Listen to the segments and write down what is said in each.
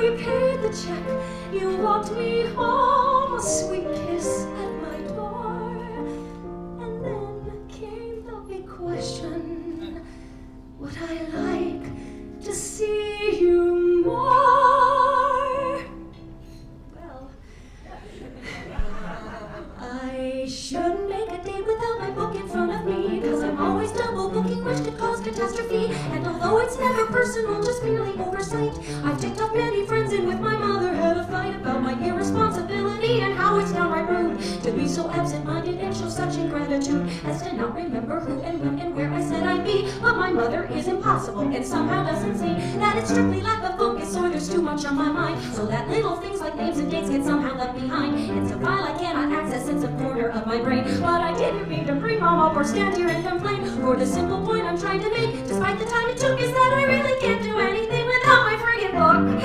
we paid the check, you walked me home, a sweet kiss at my door. And then came the big question, would I like to see you more? Well, I shouldn't make a date without my book in front of me, cause I'm always double booking, which could cause catastrophe. And although it's never personal, just merely oversight, I've ticked off many friends and with my mother had a fight about my irresponsibility and how it's downright rude to be so absent-minded and show such ingratitude as to not remember who and when and where I said I'd be. But my mother is impossible and somehow doesn't see that it's strictly lack of focus or there's too much on my mind, so that little things like names and dates get somehow left behind. It's a file I cannot access in some corner of my brain, but I didn't mean to bring mom up or stand here and complain, for the simple point I'm trying to make, despite the time it took, is that I really can't do anything without my friggin' book.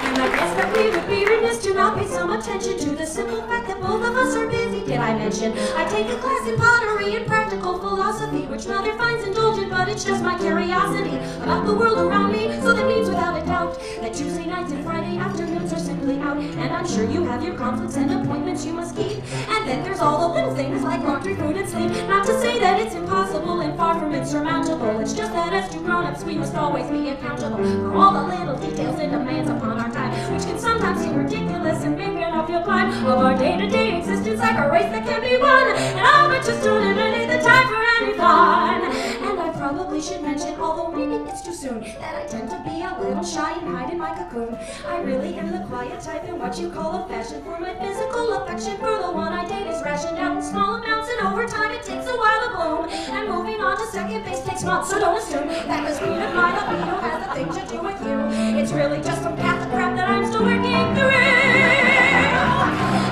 And I guess that we would be remiss to not pay some attention to the simple fact that both of us are busy. Did I mention I take a class in pottery and practical philosophy, which mother finds indulgent, but it's just my curiosity about the world around me. So that means without a doubt that Tuesday nights and Friday afternoons are simply out, and I'm sure you have your conflicts and appointments you must keep. And then there's all the little things like laundry, food, and sleep. Not to say that it's impossible and far from insurmountable, it's just that as two grown-ups we must always be accountable for all the little details and demands upon our time, which can sometimes seem ridiculous and make an uphill climb of our day-to-day existence, like a race that can be won. And I bet just don't have any the time for any fun. And I probably should mention, although maybe it's too soon, that I tend to be a little shy and hide in my cocoon. I really am the quiet type in what you call a fashion, for my physical affection for the one I date is rationed out in small amounts, and over time it takes a while to bloom. And moving on to second base takes months, so don't assume that the speed of my libido has a thing to do with you. It's really just some Catholic crap that I'm still working through.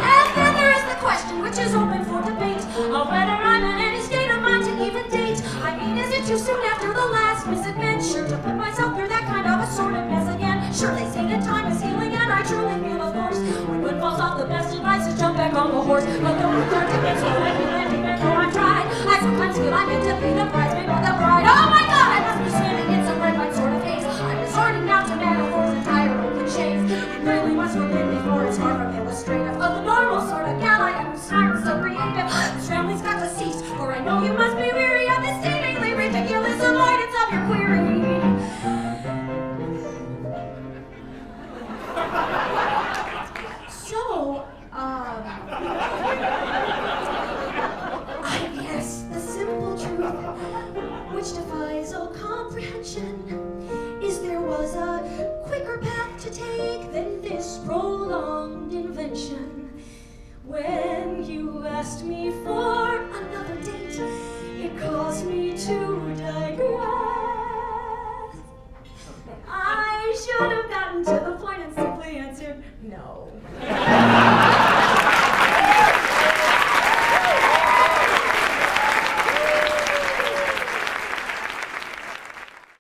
And then there is the question, which is open for debate, of whether I'm in any state of mind to even date. I mean, is it too soon after the last misadventure to put myself through that kind of assortedness again? Sure, they say that time is healing, and I truly feel of course when one falls off, the best advice is jump back on the horse. But the root turns to get so let me land, even though I tried. I sometimes feel I'm meant to be the bridesmaid or the bride. Oh my God, I must be swimming in some red light sort of haze. I'm resorting now to metaphors and tired old cliches. It really must forbid me, for it's far from illustrative of the normal sort of gal I am, whose style is so creative. This rambling's got to cease, for I know you must be weary of this seemingly ridiculous avoidance of your query. So, I guess the simple truth, which defies all comprehension, is there was a quicker path to take than this prolonged invention. When you asked me for